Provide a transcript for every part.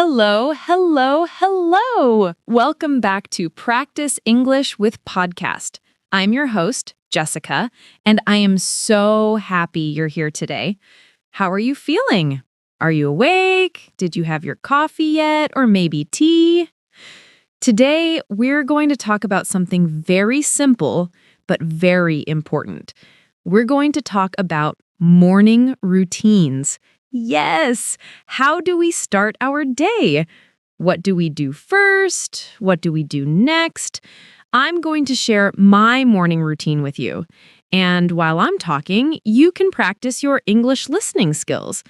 Hello, hello, hello. Welcome back to Practice English with Podcast. I'm your host, Jessica, and I am so happy you're here today. How are you feeling? Are you awake? Did you have your coffee yet, or maybe tea? Today, we're going to talk about something very simple, but very important. We're going to talk about morning routines. Yes! How do we start our day? What do we do first? What do we do next? I'm going to share my morning routine with you. And while I'm talking, you can practice your English listening skills.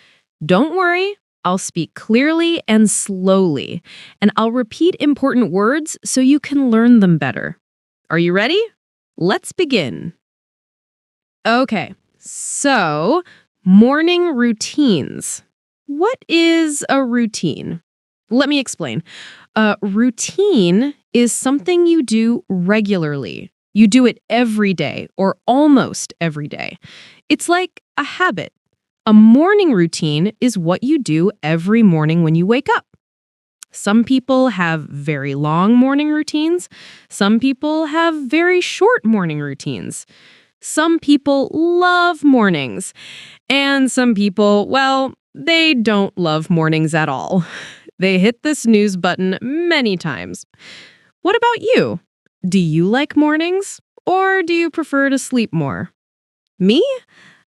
Don't worry, I'll speak clearly and slowly, and I'll repeat important words so you can learn them better. Are you ready? Let's begin. Okay, so morning routines. What is a routine? Let me explain. A routine is something you do regularly. You do it every day or almost every day. It's like a habit. A morning routine is what you do every morning when you wake up. Some people have very long morning routines. Some people have very short morning routines. Some people love mornings. And some people, well, they don't love mornings at all. They hit the snooze button many times. What about you? Do you like mornings? Or do you prefer to sleep more? Me?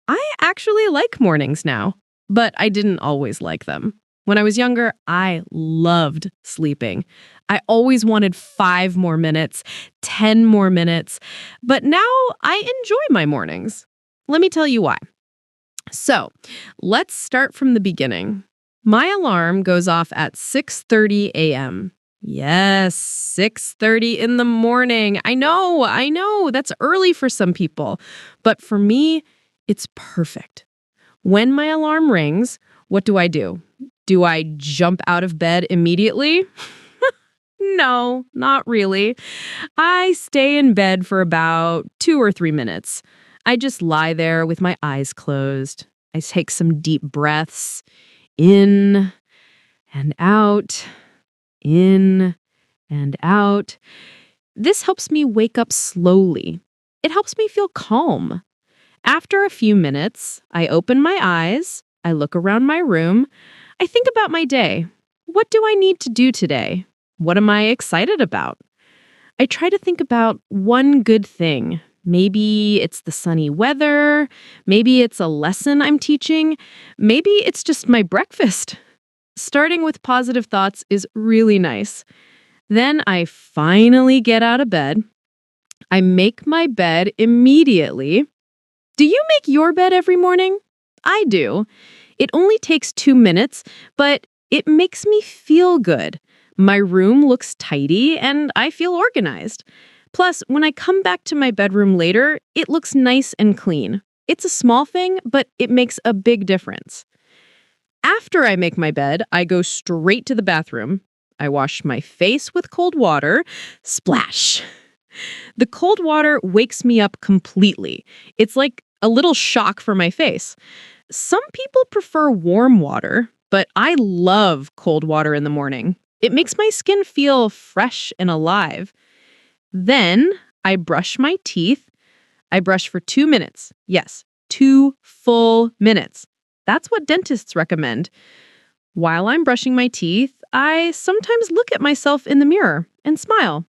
I actually like mornings now, but I didn't always like them. When I was younger, I loved sleeping. I always wanted 5 more minutes, 10 more minutes, but now I enjoy my mornings. Let me tell you why. So, let's start from the beginning. My alarm goes off at 6:30 a.m. Yes, 6:30 in the morning. I know, that's early for some people, but for me, it's perfect. When my alarm rings, what do? Do I jump out of bed immediately? No, not really. I stay in bed for about 2 or 3 minutes. I just lie there with my eyes closed. I take some deep breaths, in and out, in and out. This helps me wake up slowly. It helps me feel calm. After a few minutes, I open my eyes, I look around my room, I think about my day. What do I need to do today? What am I excited about? I try to think about one good thing. Maybe it's the sunny weather. Maybe it's a lesson I'm teaching. Maybe it's just my breakfast. Starting with positive thoughts is really nice. Then I finally get out of bed. I make my bed immediately. Do you make your bed every morning? I do. It only takes 2 minutes, but it makes me feel good. My room looks tidy and I feel organized. Plus, when I come back to my bedroom later, it looks nice and clean. It's a small thing, but it makes a big difference. After I make my bed, I go straight to the bathroom. I wash my face with cold water. Splash! The cold water wakes me up completely. It's like a little shock for my face. Some people prefer warm water, but I love cold water in the morning. It makes my skin feel fresh and alive. Then I brush my teeth. I brush for 2 minutes. Yes, 2 full minutes. That's what dentists recommend. While I'm brushing my teeth, I sometimes look at myself in the mirror and smile.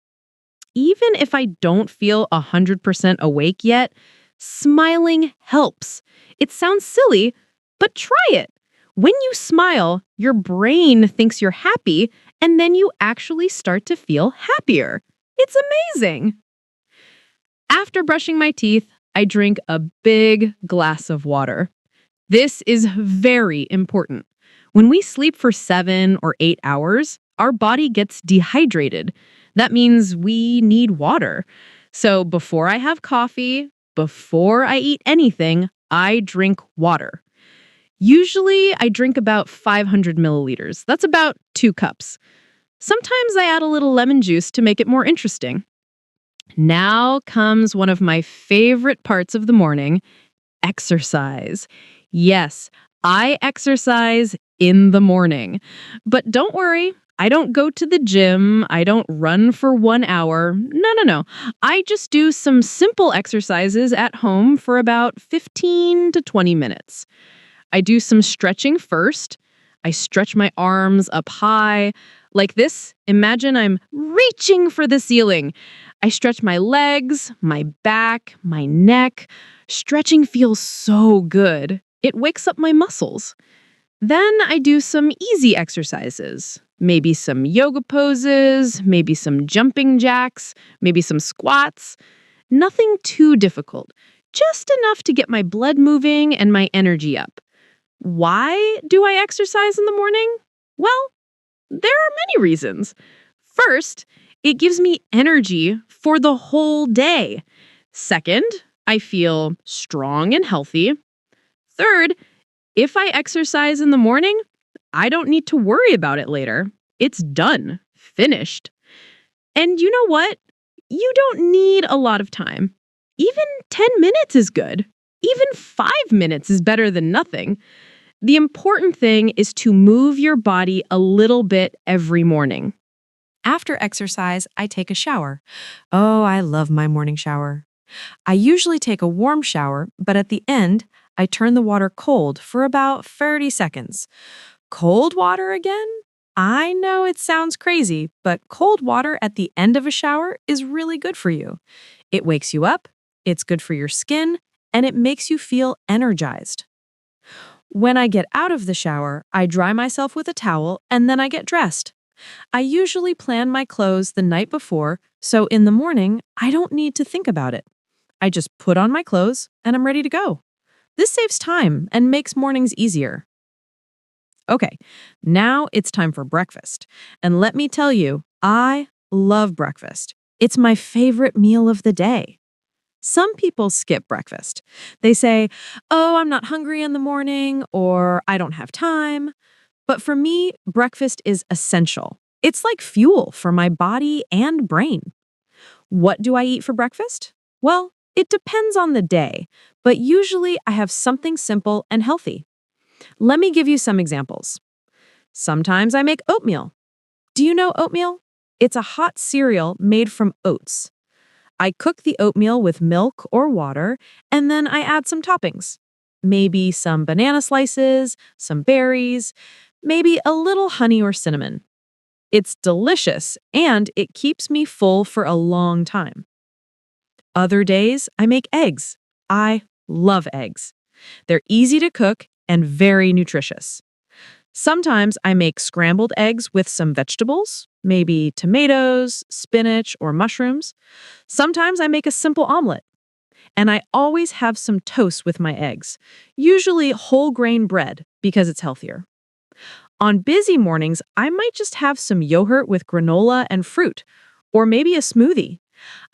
Even if I don't feel 100% awake yet, smiling helps. It sounds silly, but try it. When you smile, your brain thinks you're happy, and then you actually start to feel happier. It's amazing. After brushing my teeth, I drink a big glass of water. This is very important. When we sleep for 7 or 8 hours, our body gets dehydrated. That means we need water. So before I have coffee, before I eat anything, I drink water. Usually, I drink about 500 milliliters. That's about 2 cups. Sometimes I add a little lemon juice to make it more interesting. Now comes one of my favorite parts of the morning, Exercise. Yes, I exercise in the morning. But don't worry, I don't go to the gym. I don't run for 1 hour. No, no, no. I just do some simple exercises at home for about 15 to 20 minutes. I do some stretching first. I stretch my arms up high. Like this, imagine I'm reaching for the ceiling. I stretch my legs, my back, my neck. Stretching feels so good. It wakes up my muscles. Then I do some easy exercises. Maybe some yoga poses, maybe some jumping jacks, maybe some squats. Nothing too difficult, just enough to get my blood moving and my energy up. Why do I exercise in the morning? Well, there are many reasons. First, it gives me energy for the whole day. Second, I feel strong and healthy. Third, if I exercise in the morning, I don't need to worry about it later. It's done, finished. And you know what? You don't need a lot of time. Even 10 minutes is good. Even 5 minutes is better than nothing. The important thing is to move your body a little bit every morning. After exercise, I take a shower. Oh, I love my morning shower. I usually take a warm shower, but at the end, I turn the water cold for about 30 seconds. Cold water again? I know it sounds crazy, but cold water at the end of a shower is really good for you. It wakes you up, it's good for your skin, and it makes you feel energized. When I get out of the shower, I dry myself with a towel and then I get dressed. I usually plan my clothes the night before, so in the morning, I don't need to think about it. I just put on my clothes and I'm ready to go. This saves time and makes mornings easier. Okay, now it's time for breakfast. And let me tell you, I love breakfast. It's my favorite meal of the day. Some people skip breakfast. They say, oh, I'm not hungry in the morning, or I don't have time. But for me, breakfast is essential. It's like fuel for my body and brain. What do I eat for breakfast? Well, it depends on the day, but usually I have something simple and healthy. Let me give you some examples. Sometimes I make oatmeal. Do you know oatmeal? It's a hot cereal made from oats. I cook the oatmeal with milk or water, and then I add some toppings. Maybe some banana slices, some berries, maybe a little honey or cinnamon. It's delicious, and it keeps me full for a long time. Other days, I make eggs. I love eggs. They're easy to cook and very nutritious. Sometimes I make scrambled eggs with some vegetables, maybe tomatoes, spinach, or mushrooms. Sometimes I make a simple omelet. And I always have some toast with my eggs, usually whole grain bread because it's healthier. On busy mornings, I might just have some yogurt with granola and fruit, or maybe a smoothie.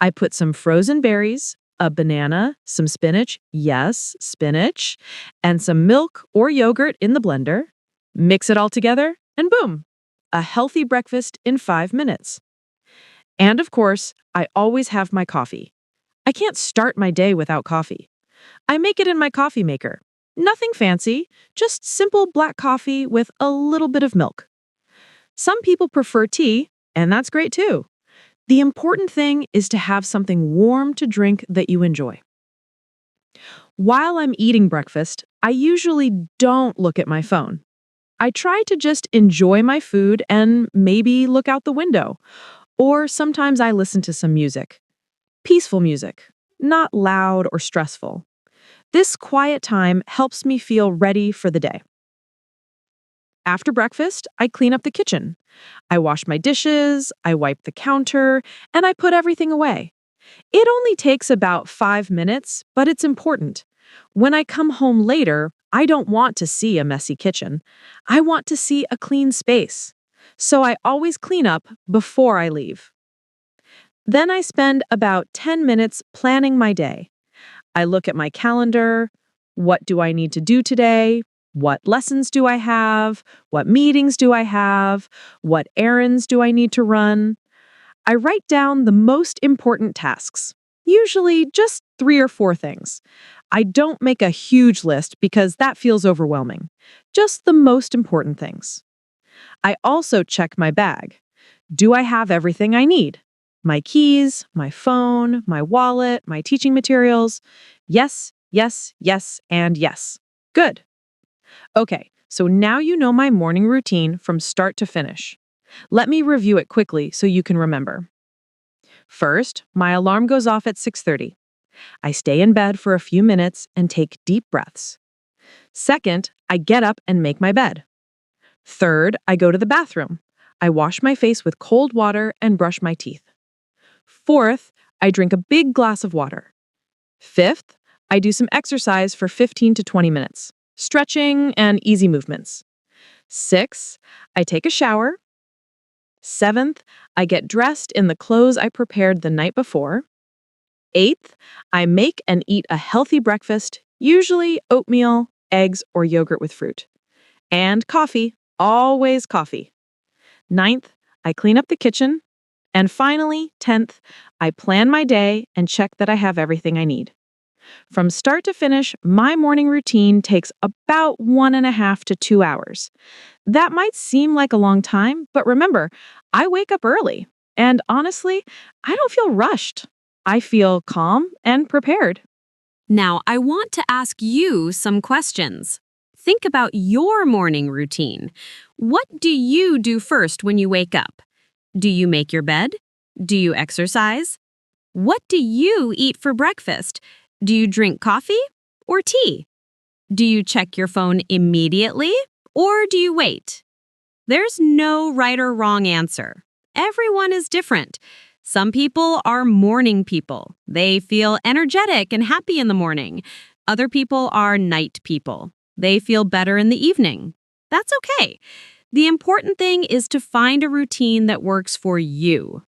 I put some frozen berries, a banana, some spinach, yes, spinach, and some milk or yogurt in the blender. Mix it all together, and boom, a healthy breakfast in 5 minutes. And of course, I always have my coffee. I can't start my day without coffee. I make it in my coffee maker. Nothing fancy, just simple black coffee with a little bit of milk. Some people prefer tea, and that's great too. The important thing is to have something warm to drink that you enjoy. While I'm eating breakfast, I usually don't look at my phone. I try to just enjoy my food and maybe look out the window. Or sometimes I listen to some music. Peaceful music, not loud or stressful. This quiet time helps me feel ready for the day. After breakfast, I clean up the kitchen. I wash my dishes, I wipe the counter, and I put everything away. It only takes about 5 minutes, but it's important. When I come home later, I don't want to see a messy kitchen. I want to see a clean space. So I always clean up before I leave. Then I spend about 10 minutes planning my day. I look at my calendar. What do I need to do today? What lessons do I have? What meetings do I have? What errands do I need to run? I write down the most important tasks, usually just 3 or 4 things. I don't make a huge list because that feels overwhelming. Just the most important things. I also check my bag. Do I have everything I need? My keys, my phone, my wallet, my teaching materials. Yes, yes, yes, and yes. Good. Okay, so now you know my morning routine from start to finish. Let me review it quickly so you can remember. First, my alarm goes off at 6:30. I stay in bed for a few minutes and take deep breaths. Second, I get up and make my bed. Third, I go to the bathroom. I wash my face with cold water and brush my teeth. Fourth, I drink a big glass of water. Fifth, I do some exercise for 15 to 20 minutes, stretching and easy movements. Sixth, I take a shower. Seventh, I get dressed in the clothes I prepared the night before. Eighth, I make and eat a healthy breakfast, usually oatmeal, eggs, or yogurt with fruit. And coffee, always coffee. Ninth, I clean up the kitchen. And finally, 10th, I plan my day and check that I have everything I need. From start to finish, my morning routine takes about 1.5 to 2 hours. That might seem like a long time, but remember, I wake up early. And honestly, I don't feel rushed. I feel calm and prepared. Now, I want to ask you some questions. Think about your morning routine. What do you do first when you wake up? Do you make your bed? Do you exercise? What do you eat for breakfast? Do you drink coffee or tea? Do you check your phone immediately or do you wait? There's no right or wrong answer. Everyone is different. Some people are morning people. They feel energetic and happy in the morning. Other people are night people. They feel better in the evening. That's okay. The important thing is to find a routine that works for you.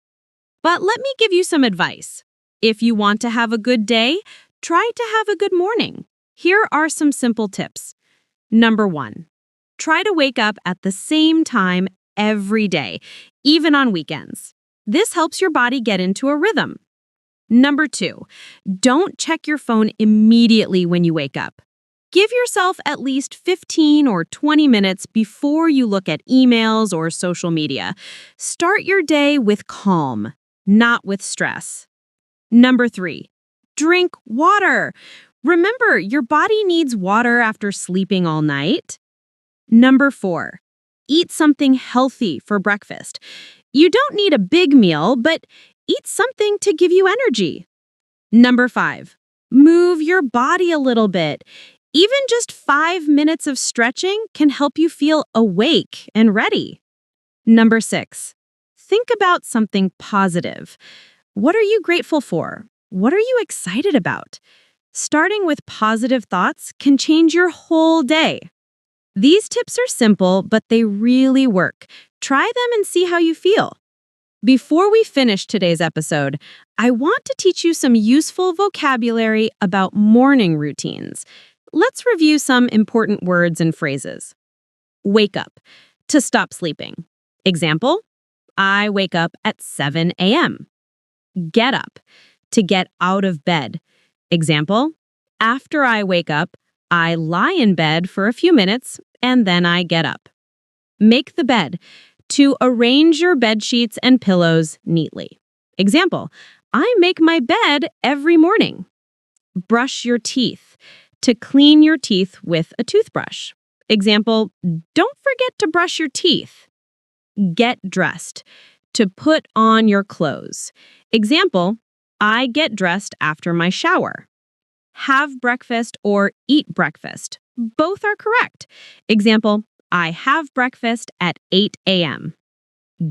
But let me give you some advice. If you want to have a good day, try to have a good morning. Here are some simple tips. Number 1, try to wake up at the same time every day, even on weekends. This helps your body get into a rhythm. Number 2, don't check your phone immediately when you wake up. Give yourself at least 15 or 20 minutes before you look at emails or social media. Start your day with calm, not with stress. Number 3, drink water. Remember, your body needs water after sleeping all night. Number 4, eat something healthy for breakfast. You don't need a big meal, but eat something to give you energy. Number 5, move your body a little bit. Even just 5 minutes of stretching can help you feel awake and ready. Number 6, think about something positive. What are you grateful for? What are you excited about? Starting with positive thoughts can change your whole day. These tips are simple, but they really work. Try them and see how you feel. Before we finish today's episode, I want to teach you some useful vocabulary about morning routines. Let's review some important words and phrases. Wake up, to stop sleeping. Example, I wake up at 7 a.m. Get up, to get out of bed. Example, after I wake up, I lie in bed for a few minutes and then I get up. Make the bed, to arrange your bed sheets and pillows neatly. Example, I make my bed every morning. Brush your teeth, to clean your teeth with a toothbrush. Example, don't forget to brush your teeth. Get dressed, to put on your clothes. Example, I get dressed after my shower. Have breakfast or eat breakfast. Both are correct. Example, I have breakfast at 8 a.m.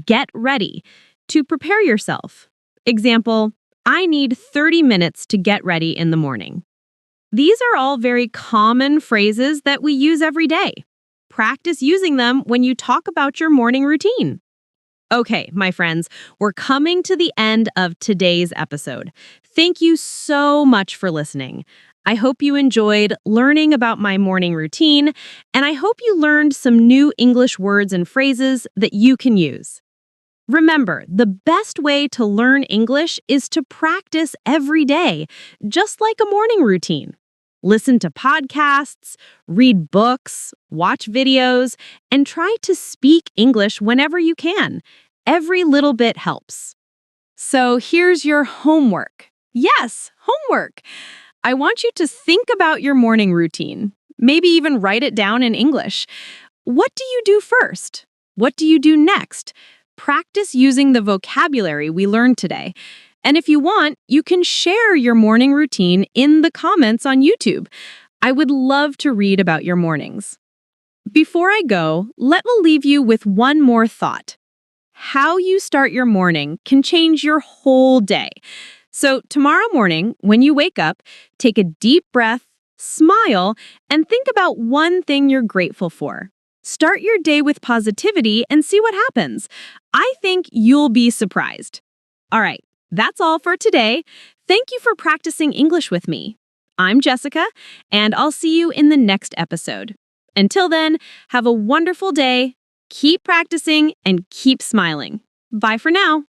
Get ready, to prepare yourself. Example, I need 30 minutes to get ready in the morning. These are all very common phrases that we use every day. Practice using them when you talk about your morning routine. Okay, my friends, we're coming to the end of today's episode. Thank you so much for listening. I hope you enjoyed learning about my morning routine, and I hope you learned some new English words and phrases that you can use. Remember, the best way to learn English is to practice every day, just like a morning routine. Listen to podcasts, read books, watch videos, and try to speak English whenever you can. Every little bit helps. So here's your homework. Yes, homework. I want you to think about your morning routine. Maybe even write it down in English. What do you do first? What do you do next? Practice using the vocabulary we learned today. And if you want, you can share your morning routine in the comments on YouTube. I would love to read about your mornings. Before I go, let me leave you with one more thought. How you start your morning can change your whole day. So tomorrow morning, when you wake up, take a deep breath, smile, and think about one thing you're grateful for. Start your day with positivity and see what happens. I think you'll be surprised. All right, that's all for today. Thank you for practicing English with me. I'm Jessica, and I'll see you in the next episode. Until then, have a wonderful day, keep practicing, and keep smiling. Bye for now.